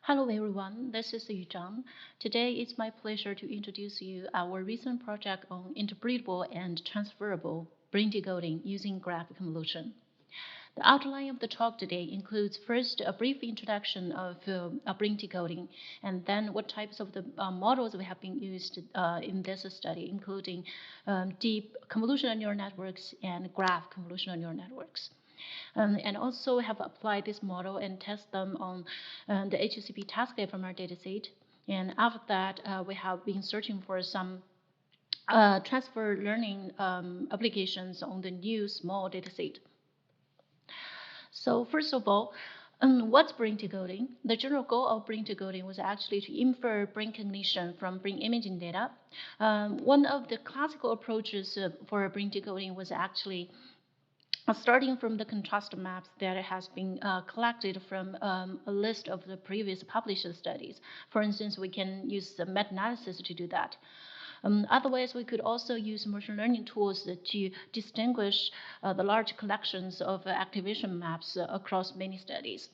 Hello everyone, this is Yuzhang. Today it's my pleasure to introduce you our recent project on interpretable and transferable brain decoding using graph convolution. The outline of the talk today includes first a brief introduction of brain decoding, and then what types of the models we have been used in this study, including deep convolutional neural networks and graph convolutional neural networks. And also have applied this model and test them on the HCP task from our dataset. And after that, we have been searching for some transfer learning applications on the new small dataset. So first of all, what's brain decoding? The general goal of brain decoding was actually to infer brain cognition from brain imaging data. One of the classical approaches for brain decoding was actually starting from the contrast maps that has been collected from a list of the previous published studies. For instance, we can use the meta-analysis to do that. Otherwise, we could also use machine learning tools to distinguish the large collections of activation maps across many studies.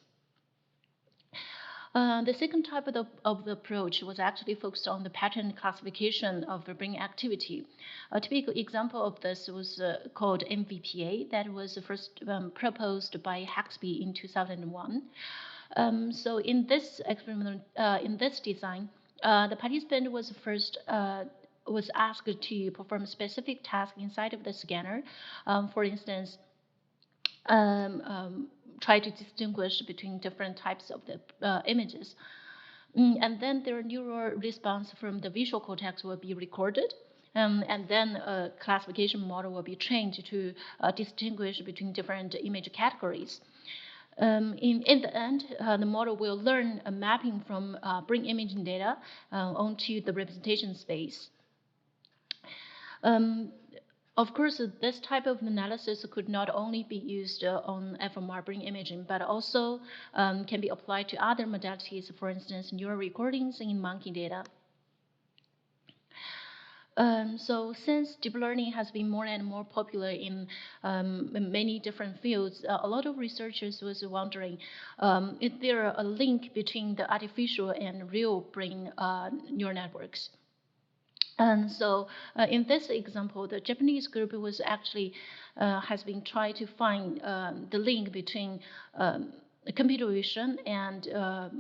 The second type of the approach was actually focused on the pattern classification of the brain activity. A typical example of this was called MVPA, that was first proposed by Haxby in 2001. So in this experiment, in this design, the participant was first was asked to perform a specific task inside of the scanner. For instance, try to distinguish between different types of the images. And then their neural response from the visual cortex will be recorded. And then a classification model will be trained to distinguish between different image categories. In the end, the model will learn a mapping from brain imaging data onto the representation space. Of course, this type of analysis could not only be used on fMR brain imaging, but also can be applied to other modalities, for instance, neural recordings in monkey data. So since deep learning has been more and more popular in many different fields, a lot of researchers was wondering, is there a link between the artificial and real brain neural networks? And so in this example, the Japanese group was actually has been trying to find the link between computer vision and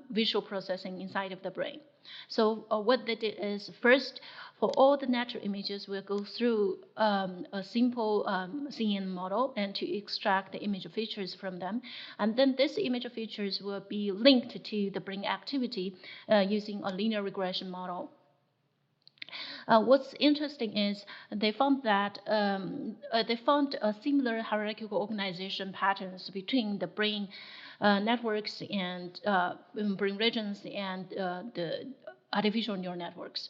visual processing inside of the brain. So what they did is first, for all the natural images, we'll go through a simple CNN model and to extract the image features from them. And then these image features will be linked to the brain activity using a linear regression model. What's interesting is they found that they found similar hierarchical organization patterns between the brain networks and brain regions and the artificial neural networks.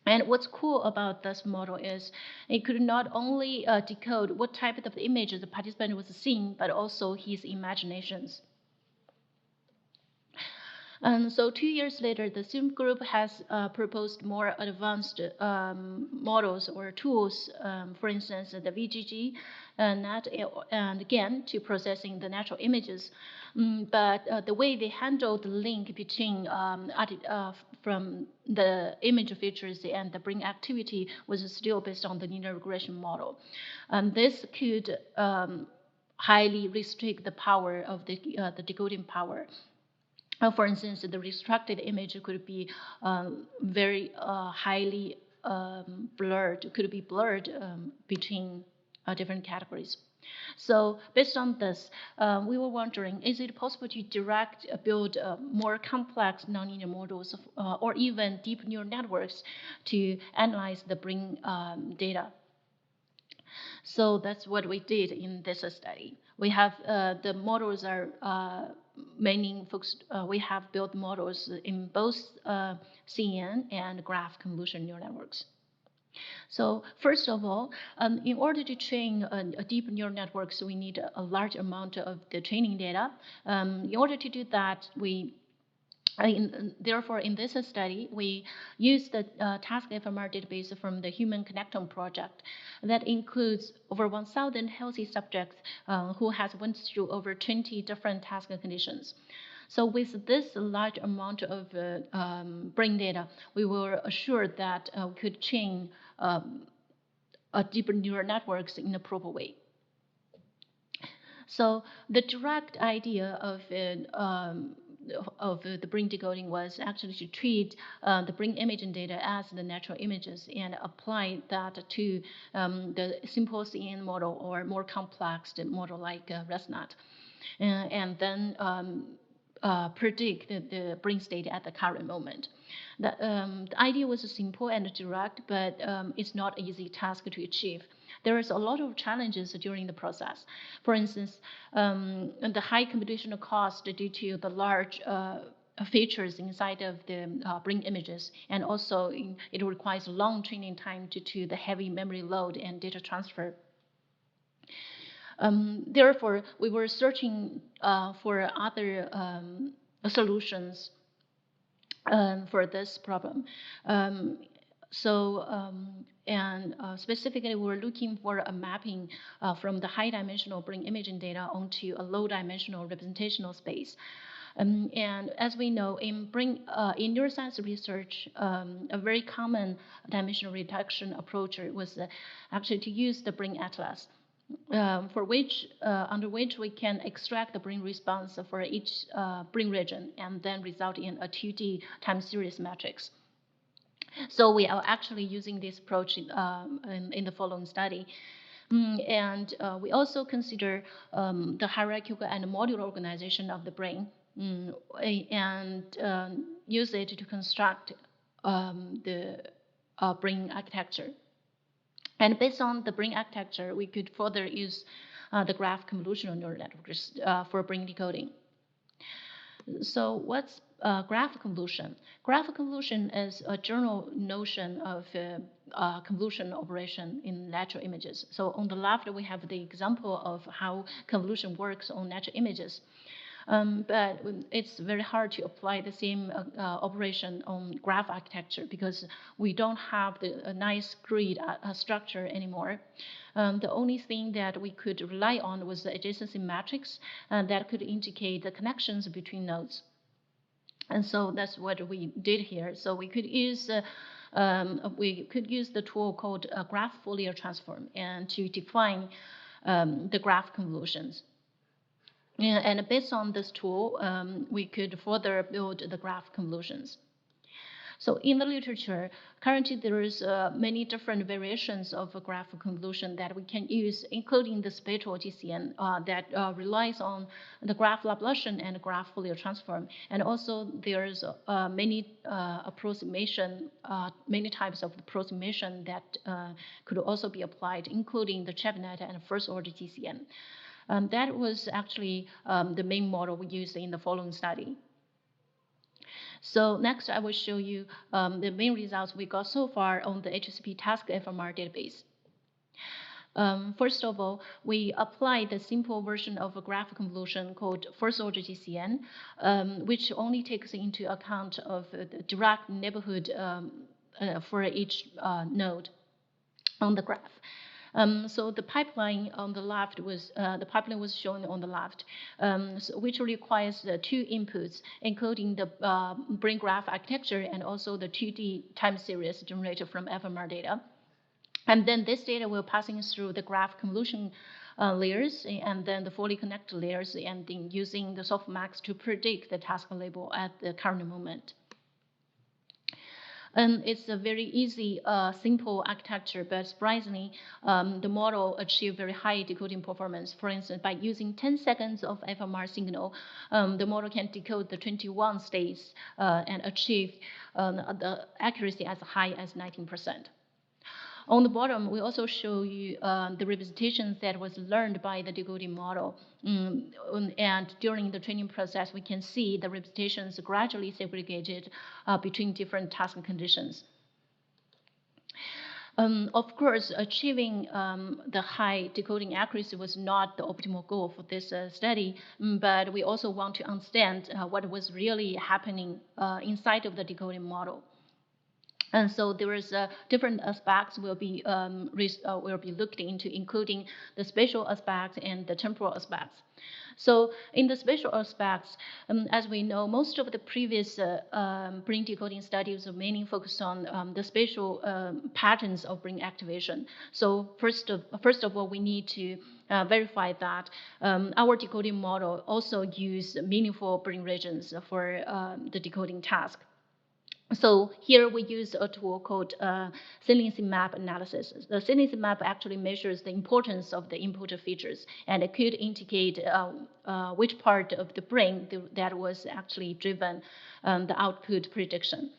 And what's cool about this model is it could not only decode what type of image the participant was seeing, but also his imaginations. And so 2 years later, the same group has proposed more advanced models or tools, for instance, the VGG net, and again, to processing the natural images. But the way they handled the link between from the image features and the brain activity was still based on the linear regression model. And this could highly restrict the power of the decoding power. For instance, the restricted image could be very highly blurred, could be blurred between different categories. So based on this, we were wondering, is it possible to build more complex nonlinear models or even deep neural networks to analyze the brain data? So that's what we did in this study. We have the models are mainly focused. We have built models in both CNN and graph convolution neural networks. So first of all, in order to train a deep neural network, so we need a large amount of the training data. In order to do that, therefore, in this study, we used the task fMR database from the Human Connectome project that includes over 1,000 healthy subjects who has went through over 20 different task conditions. So with this large amount of brain data, we were assured that we could train deeper neural networks in a proper way. So the direct idea of the brain decoding was actually to treat the brain imaging data as the natural images and apply that to the simple CNN model or more complex model like ResNet, and then predict the brain state at the current moment. The idea was simple and direct, but it's not an easy task to achieve. There is a lot of challenges during the process. For instance, the high computational cost due to the large features inside of the brain images, and also it requires long training time due to the heavy memory load and data transfer. Therefore, we were searching for other solutions for this problem. Specifically, we're looking for a mapping from the high-dimensional brain imaging data onto a low-dimensional representational space. And as we know, in neuroscience research, a very common dimensional reduction approach was actually to use the brain atlas, under which we can extract the brain response for each brain region and then result in a 2D time series matrix. So we are actually using this approach in the following study. And we also consider the hierarchical and modular organization of the brain and use it to construct the brain architecture. And based on the brain architecture, we could further use the graph convolutional neural networks for brain decoding. So what's graph convolution? Graph convolution is a general notion of convolution operation in natural images. So on the left, we have the example of how convolution works on natural images. But it's very hard to apply the same operation on graph architecture because we don't have a nice grid structure anymore. The only thing that we could rely on was the adjacency matrix that could indicate the connections between nodes. And so that's what we did here. So we could use the tool called graph Fourier transform and to define the graph convolutions. And based on this tool, we could further build the graph convolutions. So in the literature, currently there is many different variations of a graph convolution that we can use, including the spatial GCN that relies on the graph Laplacian and graph Fourier transform. And also there's many types of approximation that could also be applied, including the ChapNet and first order GCN. That was actually the main model we used in the following study. So next, I will show you the main results we got so far on the HCP task FMR database. First of all, we applied the simple version of a graph convolution called first order GCN, which only takes into account of the direct neighborhood for each node on the graph. So the pipeline on the left was shown on the left, which requires two inputs, including the brain graph architecture and also the 2D time series generated from fMR data. And then this data will passing through the graph convolution layers and then the fully connected layers, and then using the softmax to predict the task label at the current moment. And it's a very easy, simple architecture, but surprisingly, the model achieved very high decoding performance. For instance, by using 10 seconds of fMR signal, the model can decode the 21 states and achieve the accuracy as high as 19%. On the bottom, we also show you the representations that was learned by the decoding model. And during the training process, we can see the representations gradually segregated between different task conditions. Of course, achieving the high decoding accuracy was not the optimal goal for this study, but we also want to understand what was really happening inside of the decoding model. And so there is different aspects will be looked into, including the spatial aspects and the temporal aspects. So in the spatial aspects, as we know, most of the previous brain decoding studies are mainly focused on the spatial patterns of brain activation. So first of all, we need to verify that our decoding model also use meaningful brain regions for the decoding task. So here we use a tool called saliency map analysis. The saliency map actually measures the importance of the input features, and it could indicate which part of the brain that was actually driven the output prediction.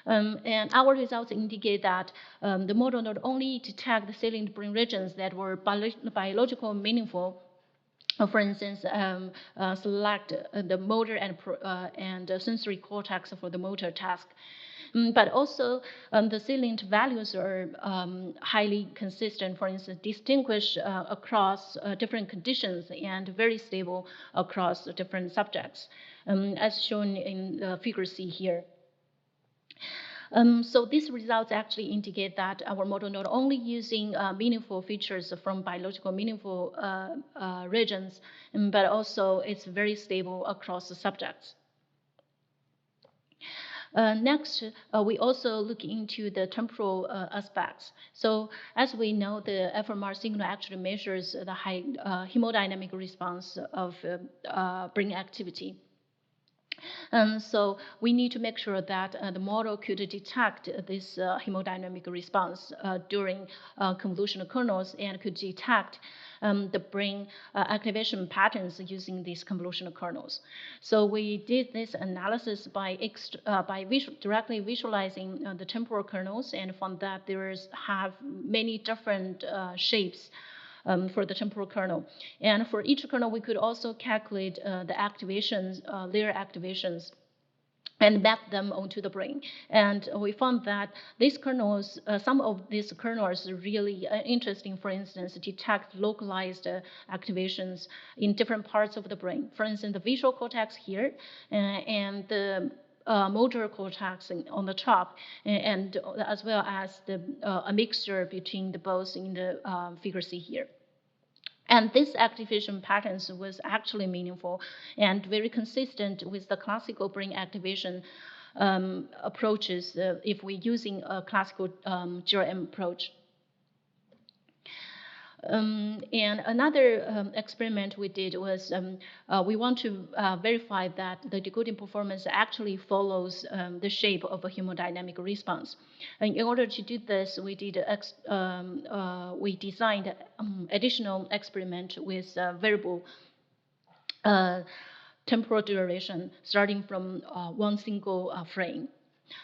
And our results indicate that the model not only detect the salient brain regions that were biological meaningful, for instance, select the motor and sensory cortex for the motor task. But also, the salient values are highly consistent, for instance, distinguished across different conditions and very stable across different subjects, as shown in the figure C here. So these results actually indicate that our model not only using meaningful features from biological meaningful regions, but also it's very stable across the subjects. Next, we also look into the temporal aspects. So as we know, the fMR signal actually measures the high hemodynamic response of brain activity. So we need to make sure that the model could detect this hemodynamic response during convolutional kernels and could detect the brain activation patterns using these convolutional kernels. So we did this analysis by directly visualizing the temporal kernels and found that there have many different shapes for the temporal kernel. And for each kernel, we could also calculate the activations, layer activations, and map them onto the brain. And we found that these kernels, some of these kernels are really interesting, for instance, detect localized activations in different parts of the brain. For instance, the visual cortex here and the motor cortex on the top, and as well as a mixture between the both in the figure C here. And this activation patterns was actually meaningful and very consistent with the classical brain activation approaches if we're using a classical GRM approach. And another experiment we did was we want to verify that the decoding performance actually follows the shape of a hemodynamic response. And in order to do this, we designed additional experiment with variable temporal duration starting from one single frame.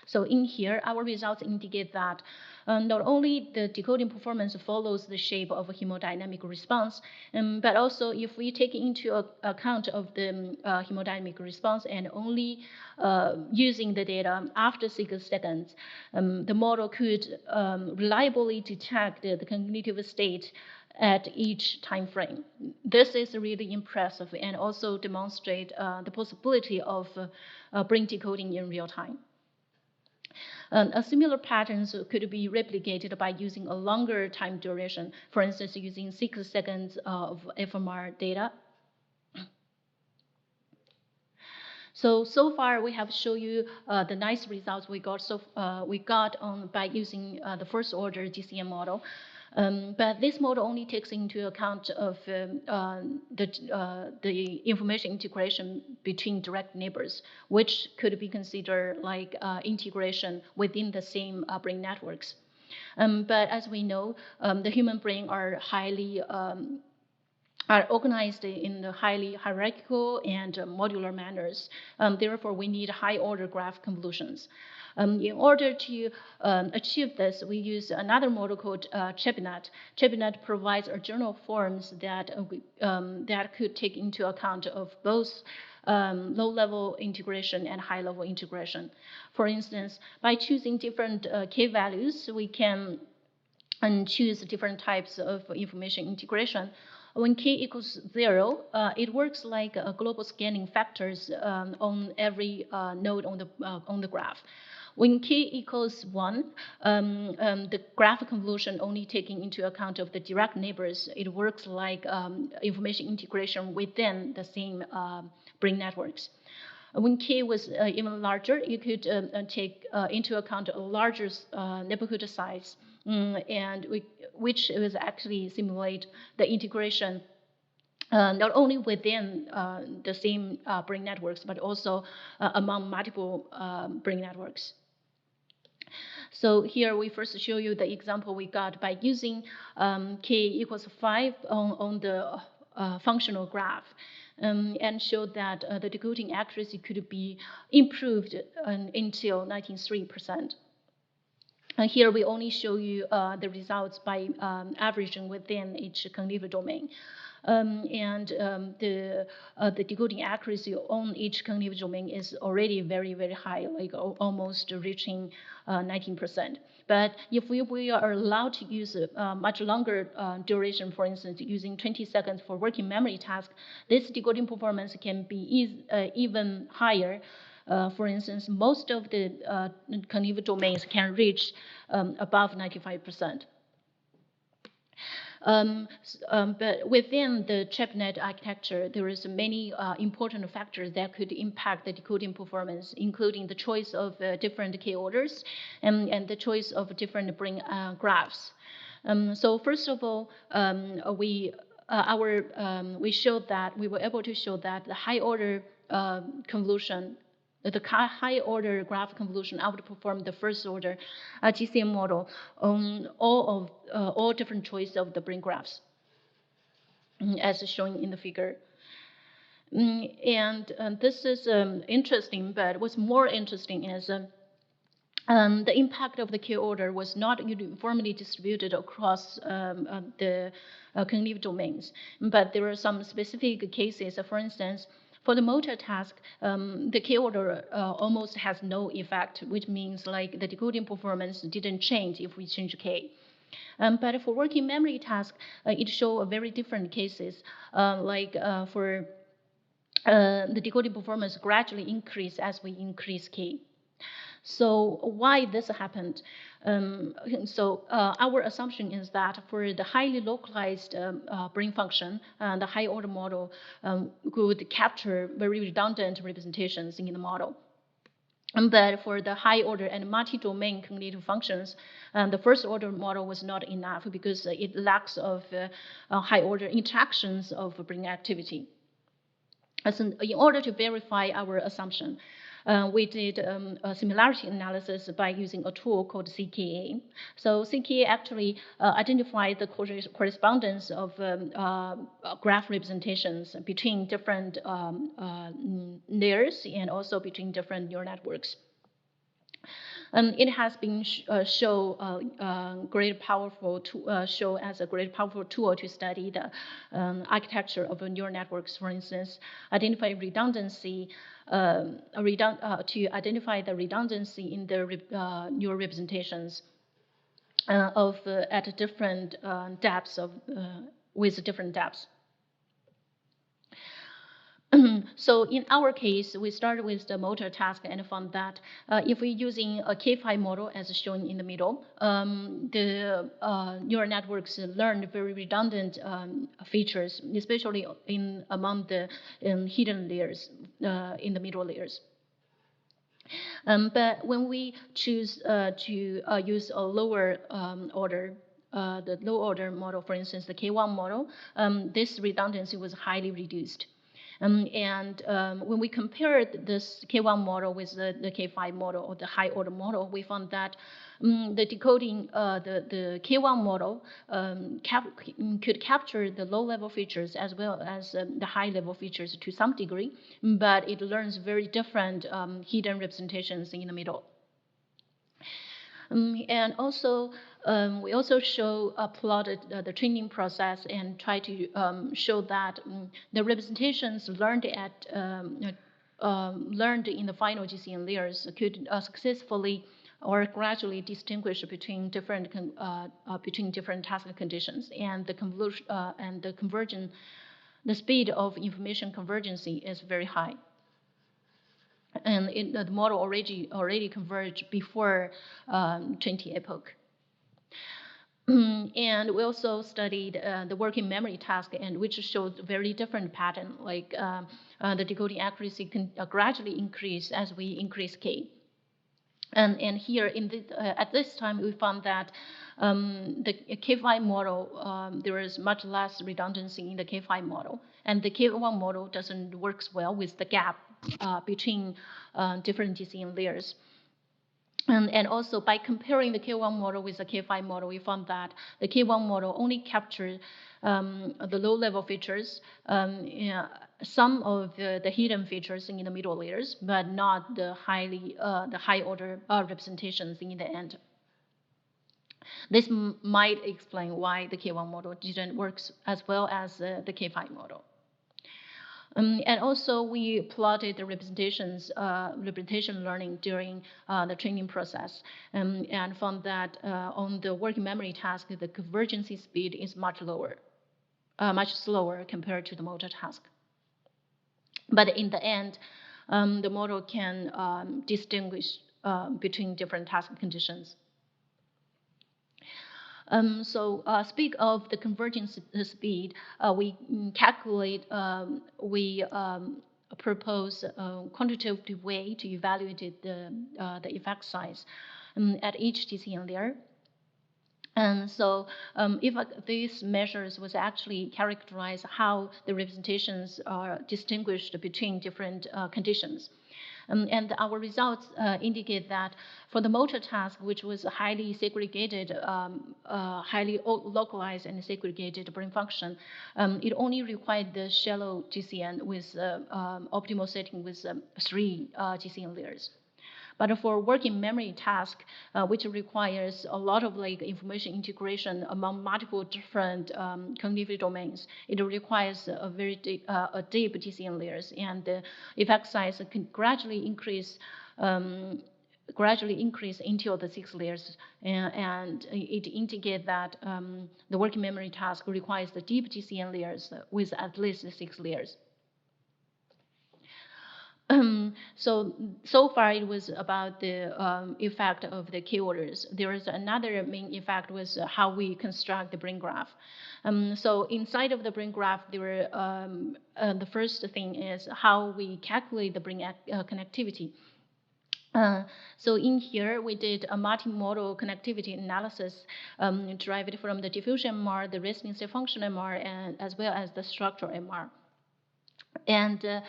So in here, our results indicate that not only the decoding performance follows the shape of a hemodynamic response, but also if we take into account of the hemodynamic response and only using the data after 6 seconds, the model could reliably detect the cognitive state at each time frame. This is really impressive and also demonstrate the possibility of brain decoding in real time. A similar patterns could be replicated by using a longer time duration, for instance, using 6 seconds of fMR data. So far, we have shown you the nice results we got by using the first order DCM model. But this model only takes into account of the information integration between direct neighbors, which could be considered like integration within the same brain networks. But as we know, the human brain are organized in the highly hierarchical and modular manners. Therefore, we need high-order graph convolutions. In order to achieve this, we use another model called ChebNet. ChebNet provides journal forms that could take into account of both low-level integration and high-level integration. For instance, by choosing different K values, we can choose different types of information integration. When K equals 0, it works like global scanning factors on every node on the graph. When k equals 1, the graph convolution only taking into account of the direct neighbors, it works like information integration within the same brain networks. When k was even larger, you could take into account a larger neighborhood size, which was actually simulate the integration not only within the same brain networks, but also among multiple brain networks. So here we first show you the example we got by using k equals 5 on the functional graph. And showed that the decoding accuracy could be improved until 93%. Here we only show you the results by averaging within each cognitive domain. The decoding accuracy on each cognitive domain is already very, very high, like almost reaching 19%. But if we are allowed to use a much longer duration, for instance, using 20 seconds for working memory task, this decoding performance can be even higher. For instance, most of the cognitive domains can reach above 95%. But within the ChipNet architecture, there is many important factors that could impact the decoding performance, including the choice of different k orders and the choice of different brain graphs. So first of all, we showed that we were able to show that the high order convolution, the high order graph convolution outperformed the first order GCM model on all different choices of the brain graphs, as shown in the figure. This is interesting, but what's more interesting is the impact of the k order was not uniformly distributed across the cognitive domains, but there are some specific cases. For instance, for the motor task, the k order almost has no effect, which means like the decoding performance didn't change if we change k. But for working memory task, it shows very different cases, for the decoding performance gradually increase as we increase k. So why this happened? Our assumption is that for the highly localized brain function, the high order model could capture very redundant representations in the model. But for the high order and multi-domain cognitive functions, the first order model was not enough because it lacks of high order interactions of brain activity. So in order to verify our assumption, we did a similarity analysis by using a tool called CKA. So CKA actually identified the correspondence of graph representations between different layers and also between different neural networks. It has been shown as a great powerful tool to study the architecture of neural networks. For instance, identify redundancy, to identify the redundancy in the neural representations at different depths with different depths. So in our case, we started with the motor task and found that if we're using a K5 model as shown in the middle, the neural networks learned very redundant features, especially among the hidden layers, in the middle layers. But when we choose to use a lower order, the low order model, for instance, the K1 model, this redundancy was highly reduced. When we compared this K1 model with the K5 model or the high order model, we found that the decoding, the K1 model could capture the low level features as well as the high level features to some degree, but it learns very different hidden representations in the middle. And also, we also plotted the training process and try to show that the representations learned in the final GCN layers could successfully or gradually distinguish between different task conditions, and the convolution and the speed of information convergence is very high. and the model already converged before 20 epoch. And we also studied the working memory task, and which showed very different pattern, like the decoding accuracy can gradually increase as we increase K. And here at this time, we found that the K5 model, there is much less redundancy in the K5 model, and the K1 model doesn't work well with the gap between different DCN layers. And also, by comparing the K1 model with the K5 model, we found that the K1 model only captured the low-level features, some of the hidden features in the middle layers, but not the high-order representations in the end. This might explain why the K1 model didn't work as well as the K5 model. And also, we plotted the representation learning during the training process, and found that on the working memory task, the convergence speed is much slower compared to the motor task. But in the end, the model can distinguish between different task conditions. Speak of the convergence speed, we calculate, we propose a quantitative way to evaluate the effect size at each DCN layer. And so if these measures was actually characterize how the representations are distinguished between different conditions. And our results indicate that for the motor task, which was highly segregated, highly localized and segregated brain function, it only required the shallow GCN with optimal setting with 3 GCN layers. But for working memory task, which requires a lot of information integration among multiple different cognitive domains, it requires a very deep DCN layers, and the effect size can gradually increase until the 6 layers, and it indicates that the working memory task requires the deep DCN layers with at least 6 layers. So far it was about the effect of the K orders. There is another main effect was how we construct the brain graph. So inside of the brain graph, there were the first thing is how we calculate the brain connectivity. So in here, we did a multimodal connectivity analysis derived from the diffusion MR, the resting state function MR, and as well as the structural MR. And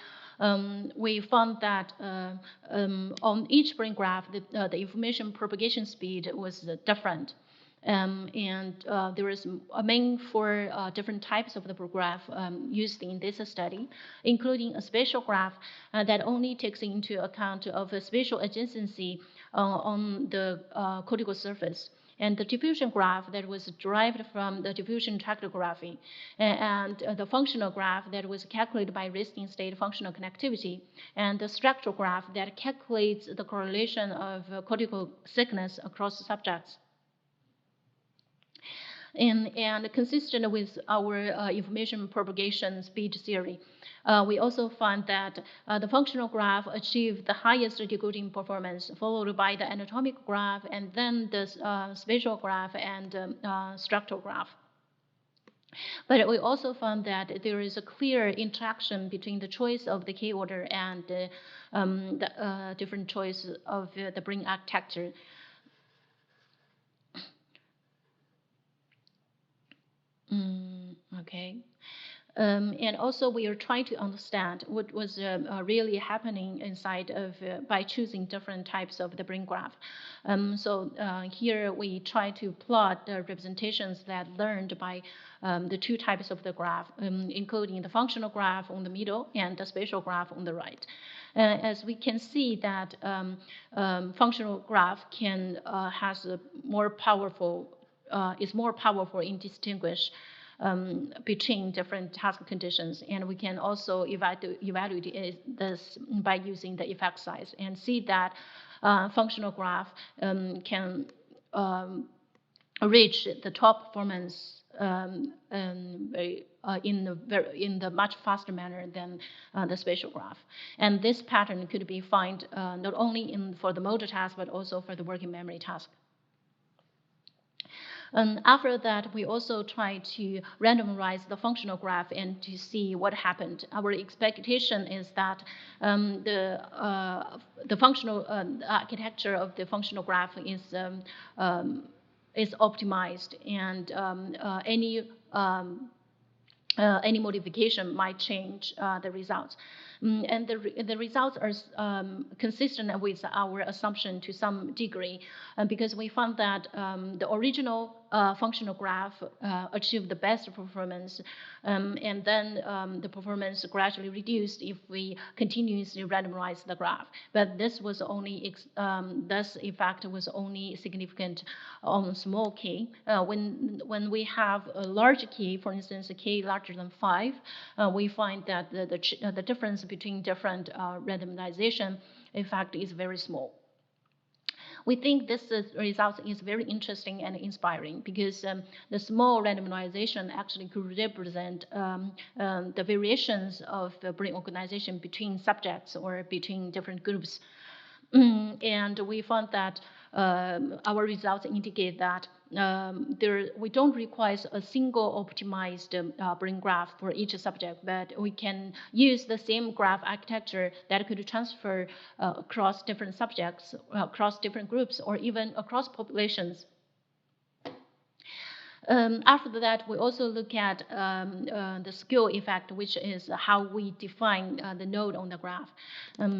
we found that on each brain graph, the information propagation speed was different. And there is a main 4 different types of the graph used in this study, including a spatial graph that only takes into account of a spatial adjacency on the cortical surface, and the diffusion graph that was derived from the diffusion tractography, and the functional graph that was calculated by resting state functional connectivity, and the structural graph that calculates the correlation of cortical thickness across subjects. And consistent with our information propagation speed theory, we also found that the functional graph achieved the highest decoding performance, followed by the anatomic graph, and then the spatial graph and structural graph. But we also found that there is a clear interaction between the choice of the K order and the different choice of the brain architecture. Okay. And also, we are trying to understand what was really happening inside of by choosing different types of the brain graph. So here we try to plot the representations that learned by the 2 types of the graph, including the functional graph on the middle and the spatial graph on the right. As we can see that functional graph can has a more powerful is more powerful in distinguish between different task conditions, and we can also evaluate this by using the effect size and see that functional graph can reach the top performance in the much faster manner than the spatial graph. And this pattern could be found not only for the motor task, but also for the working memory task. And after that, we also try to randomize the functional graph and to see what happened. Our expectation is that the functional architecture of the functional graph is optimized, and any modification might change the results. And the results are consistent with our assumption to some degree, because we found that the original functional graph achieved the best performance, and then the performance gradually reduced if we continuously randomize the graph. But this was only this effect was only significant on small k. When we have a large k, for instance, a k larger than 5, we find that the difference between different randomization effect is very small. We think this result is very interesting and inspiring, because the small randomization actually could represent the variations of the brain organization between subjects or between different groups. And we found that our results indicate that we don't require a single optimized brain graph for each subject, but we can use the same graph architecture that could transfer across different subjects, across different groups, or even across populations. After that, we also look at the scale effect, which is how we define the node on the graph.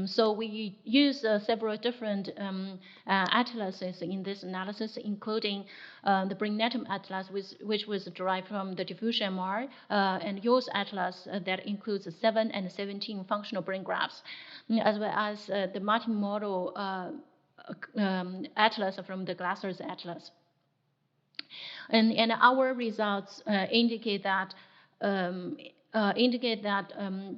So we use several different atlases in this analysis, including the BrainNatom atlas, which was derived from the diffusion MR, and Yo's atlas that includes 7 and 17 functional brain graphs, as well as the multimodal atlas from the Glasser's atlas. And our results indicate that the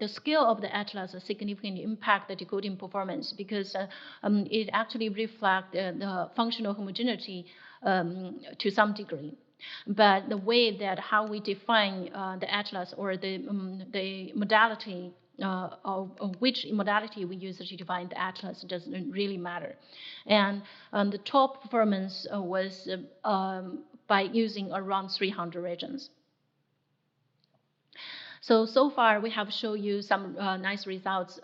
scale of the atlas significantly impact the decoding performance, because it actually reflects the functional homogeneity to some degree. But the way that how we define the atlas, or the modality of which modality we use to define the atlas, doesn't really matter. And the top performance was by using around 300 regions. So far, we have shown you some nice results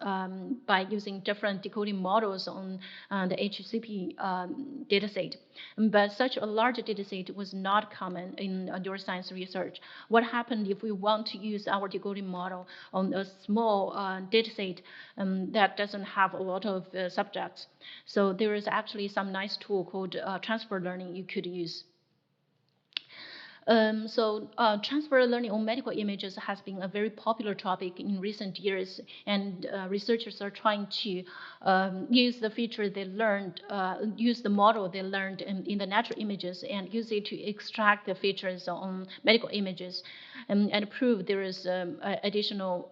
by using different decoding models on the HCP dataset. But such a large dataset was not common in neuroscience research. What happened if we want to use our decoding model on a small dataset that doesn't have a lot of subjects? So there is actually some nice tool called transfer learning you could use. Transfer learning on medical images has been a very popular topic in recent years, and researchers are trying to use the feature they learned, use the model they learned in the natural images, and use it to extract the features on medical images, and prove there is additional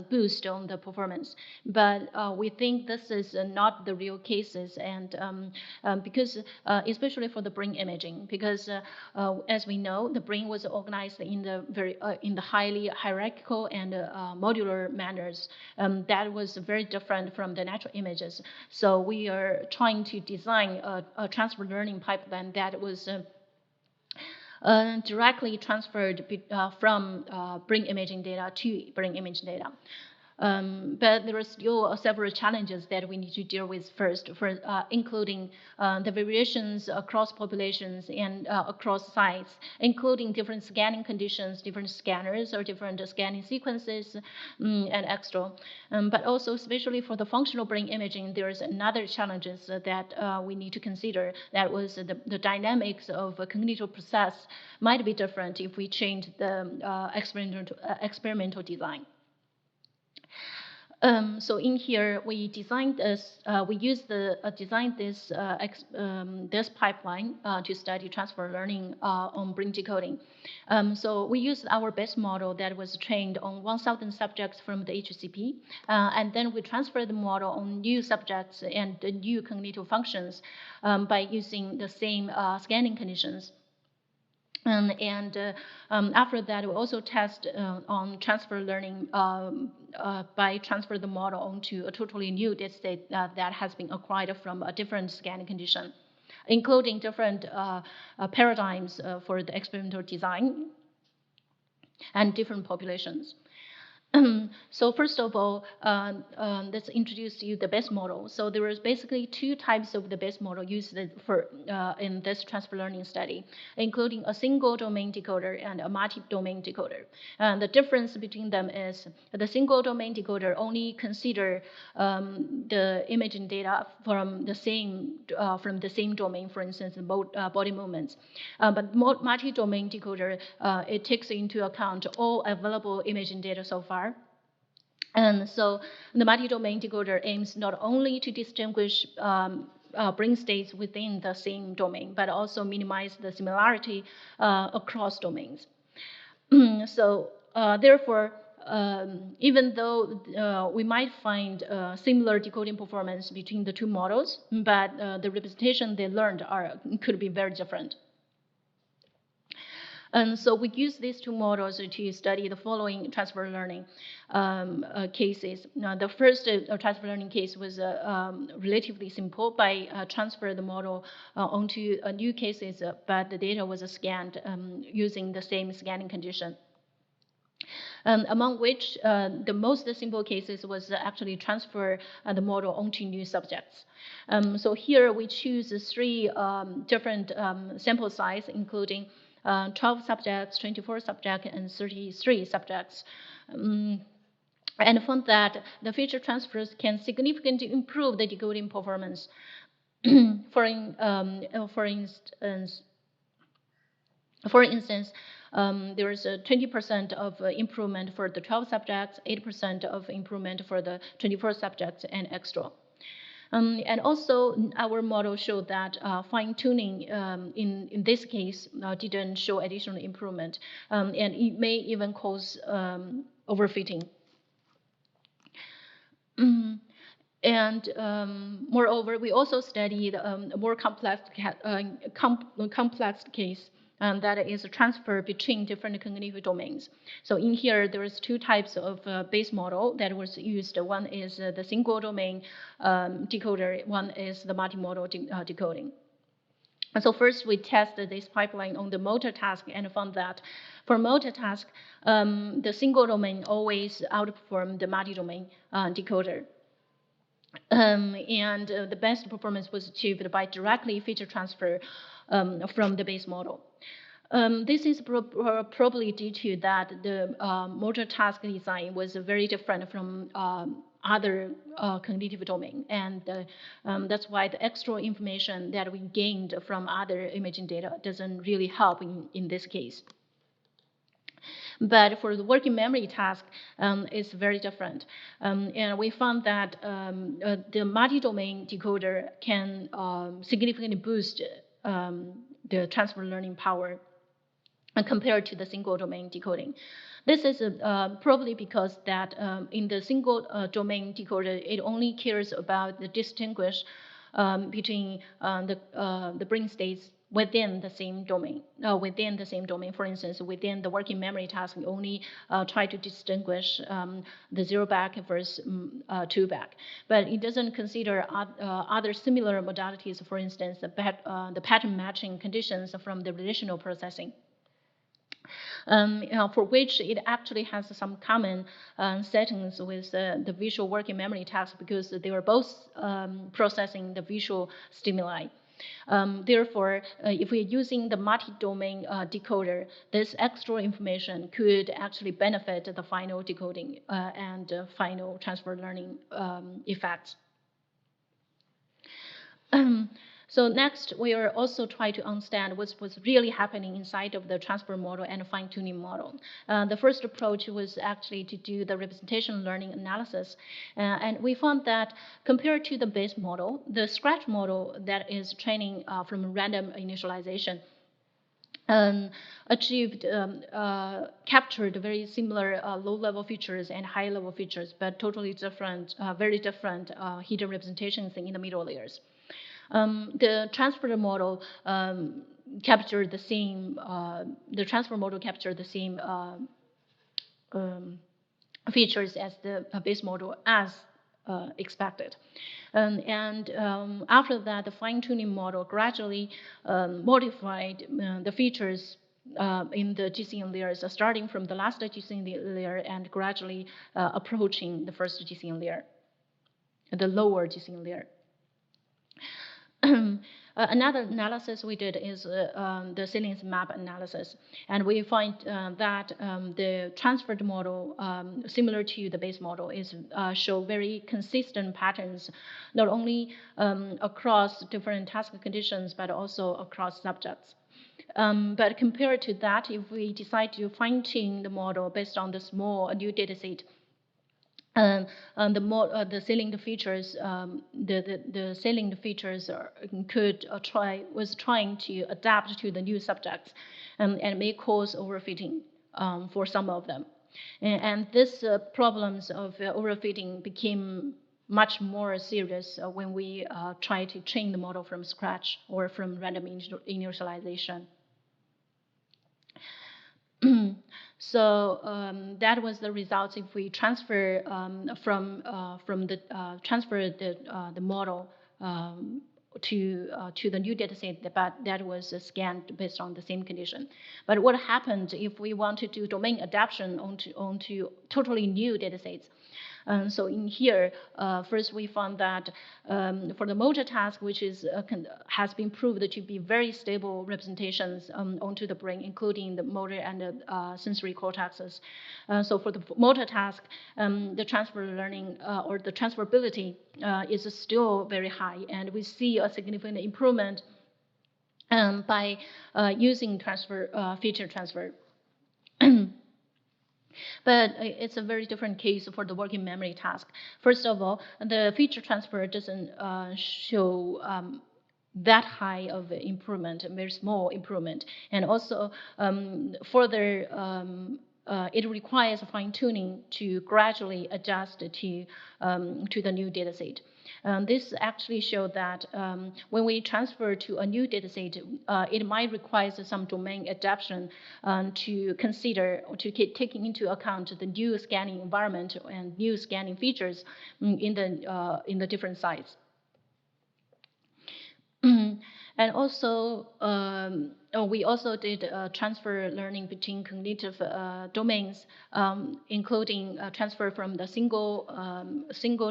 boost on the performance. But we think this is not the real cases, and because especially for the brain imaging, because as we know, the brain was organized in the highly hierarchical and modular manners. That was very different from the natural images. So we are trying to design a transfer learning pipeline that was directly transferred from brain imaging data to brain image data. But there are still several challenges that we need to deal with first, including the variations across populations and across sites, including different scanning conditions, different scanners or different scanning sequences, and extra. But also, especially for the functional brain imaging, there is another challenges that we need to consider. That was the dynamics of a cognitive process might be different if we change the experimental design. So in here, we designed this. We used designed this this pipeline to study transfer learning on brain decoding. So we used our base model that was trained on 1,000 subjects from the HCP, and then we transferred the model on new subjects and the new cognitive functions by using the same scanning conditions. After that, we also test on transfer learning by transfer the model onto a totally new data set that has been acquired from a different scanning condition, including different paradigms for the experimental design and different populations. So first of all, let's introduce to you the base model. So there is basically two types of the base model used for in this transfer learning study, including a single domain decoder and a multi-domain decoder. And the difference between them is the single domain decoder only consider the imaging data from the same domain, for instance, body movements. But multi-domain decoder it takes into account all available imaging data so far. And so the multi-domain decoder aims not only to distinguish brain states within the same domain, but also minimize the similarity across domains. So therefore, even though we might find similar decoding performance between the two models, but the representation they learned could be very different. And so we use these two models to study the following transfer learning cases. Now, the first transfer learning case was relatively simple by transfer the model onto new cases, but the data was scanned using the same scanning condition. Among which the most simple cases was actually transfer the model onto new subjects. So here we choose three different sample size, including 12 subjects, 24 subjects, and 33 subjects. And found that the feature transfers can significantly improve the decoding performance. For instance, there is a 20% of improvement for the 12 subjects, 8% of improvement for the 24 subjects, and extra. And also, our model showed that fine-tuning in this case didn't show additional improvement, and it may even cause overfitting. And moreover, we also studied a more complex case. That is a transfer between different cognitive domains. So in here, there is two types of base model that was used. One is the single domain decoder. One is the multimodal decoding. And so first, we tested this pipeline on the motor task and found that for motor task, the single domain always outperformed the multi-domain decoder. And the best performance was achieved by directly feature transfer from the base model. This is probably due to that the motor task design was very different from other cognitive domain, and that's why the extra information that we gained from other imaging data doesn't really help in this case. But for the working memory task, it's very different. And we found that the multi-domain decoder can significantly boost the transfer learning power compared to the single domain decoding. This is probably because that in the single domain decoder, it only cares about the distinguish between the brain states within the same domain. For instance, within the working memory task, we only try to distinguish the 0 back versus 2 back. But it doesn't consider other similar modalities, for instance, the pattern matching conditions from the relational processing. For which it actually has some common settings with the visual working memory task, because they were both processing the visual stimuli. Therefore, if we're using the multi-domain decoder, this extra information could actually benefit the final decoding and final transfer learning effects. So next, we are also trying to understand what's really happening inside of the transfer model and fine-tuning model. The first approach was actually to do the representation learning analysis. And we found that compared to the base model, the scratch model that is training from random initialization captured very similar low-level features and high-level features, but totally different, very different hidden representations in the middle layers. The transfer model capture the same, the transfer model captured the same features as the base model as expected. After that, the fine-tuning model gradually modified the features in the GCN layers, starting from the last GCN layer and gradually approaching the first GCN layer, the lower GCN layer. Another analysis we did is the salience map analysis, and we find that the transferred model, similar to the base model, is show very consistent patterns, not only across different task conditions but also across subjects. But compared to that, if we decide to fine-tune the model based on the small new dataset, the salient features, the salient features was trying to adapt to the new subjects, and may cause overfitting for some of them, and this problems of overfitting became much more serious when we try to train the model from scratch or from random initialization. So that was the results. If we transfer transfer the model to the new dataset, but that was scanned based on the same condition. But what happened if we want to do domain adaptation onto totally new datasets? So in here, first we found that for the motor task, which has been proved to be very stable representations onto the brain, including the motor and the sensory cortexes. So for the motor task, the transfer learning or the transferability is still very high, and we see a significant improvement by using feature transfer. But it's a very different case for the working memory task. First of all, the feature transfer doesn't show that high of improvement, very small improvement. And also, further, it requires fine-tuning to gradually adjust to the new dataset. This actually showed that when we transfer to a new dataset, it might require some domain adaptation to consider or to taking into account the new scanning environment and new scanning features in the different sites. And also, we also did transfer learning between cognitive domains, including transfer from the single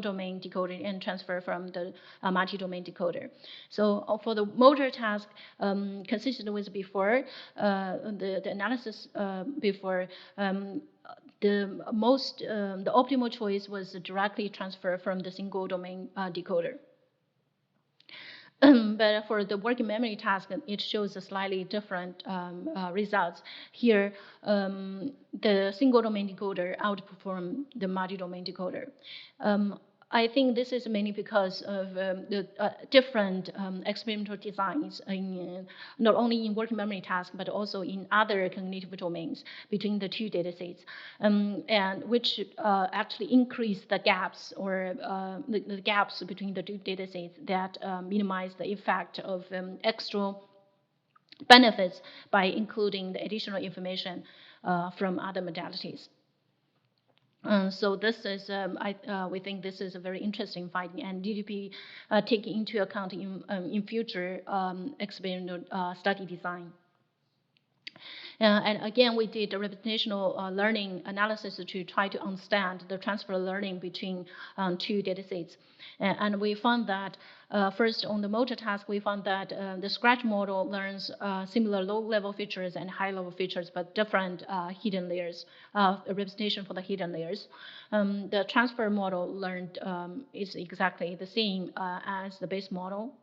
domain decoder and transfer from the multi-domain decoder. So for the motor task, consistent with before, the analysis before, the optimal choice was directly transfer from the single domain decoder. But for the working memory task, it shows a slightly different results. Here, the single domain decoder outperformed the multi-domain decoder. I think this is mainly because of the different experimental designs, not only in working memory tasks, but also in other cognitive domains between the two datasets, and which actually increase the gaps or the gaps between the two datasets that minimize the effect of extra benefits by including the additional information from other modalities. So this is, we think this is a very interesting finding and need to be taken into account in future experimental study design. And again, we did a representational learning analysis to try to understand the transfer learning between two datasets. And we found that first, on the motor task, we found that the Scratch model learns similar low-level features and high-level features, but different hidden layers, a representation for the hidden layers. The transfer model learned is exactly the same as the base model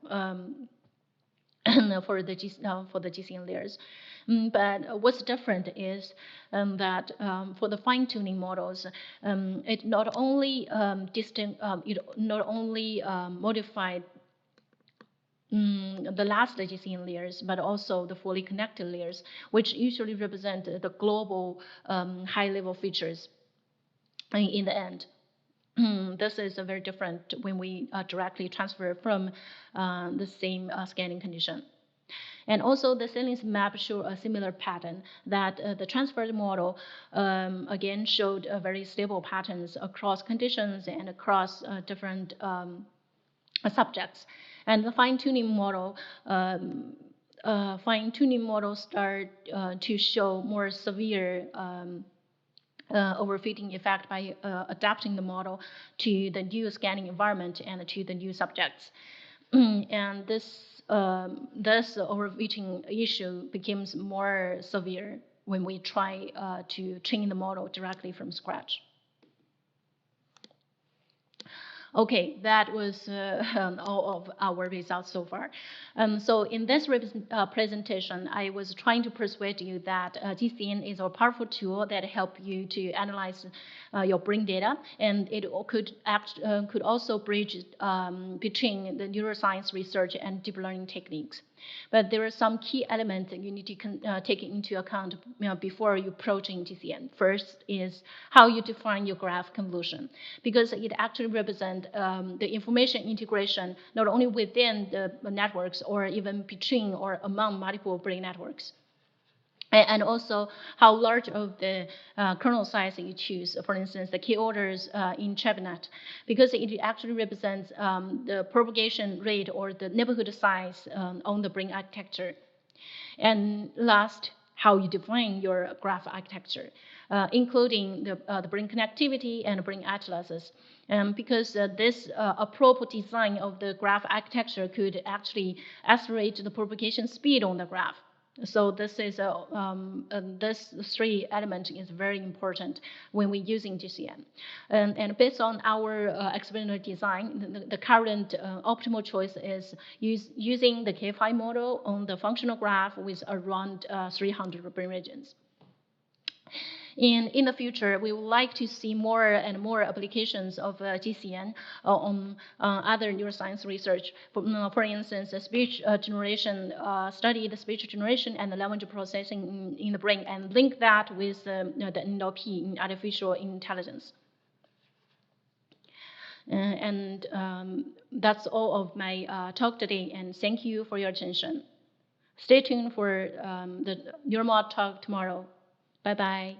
for the GCN layers. But what's different is that for the fine-tuning models, it not only modified the last GCN layers, but also the fully connected layers, which usually represent the global high-level features in the end. This is very different when we directly transfer from the same scanning condition. And also the salience map show a similar pattern that the transferred model again showed very stable patterns across conditions and across different subjects. And the fine-tuning model start to show more severe overfitting effect by adapting the model to the new scanning environment and to the new subjects. And this overfitting issue becomes more severe when we try to train the model directly from scratch. Okay, that was all of our results so far. So in this presentation, I was trying to persuade you that GCN is a powerful tool that helps you to analyze your brain data, and it could also bridge between the neuroscience research and deep learning techniques. But there are some key elements that you need to take into account before you approaching GCN. First is how you define your graph convolution, because it actually represents the information integration not only within the networks or even between or among multiple brain networks. And also how large of the kernel size you choose, for instance, the key orders in ChapNet, because it actually represents the propagation rate or the neighborhood size on the brain architecture. And last, how you define your graph architecture, including the brain connectivity and brain atlases. Because this appropriate design of the graph architecture could actually accelerate the propagation speed on the graph. So this is this three element is very important when we're using GCN. And based on our experimental design, the current optimal choice is using the K5 model on the functional graph with around 300 brain regions. In the future, we would like to see more and more applications of GCN on other neuroscience research. For instance, speech generation, study the speech generation and the language processing in the brain, and link that with the NLP in artificial intelligence. And that's all of my talk today, and thank you for your attention. Stay tuned for the NeuroMod talk tomorrow. Bye-bye.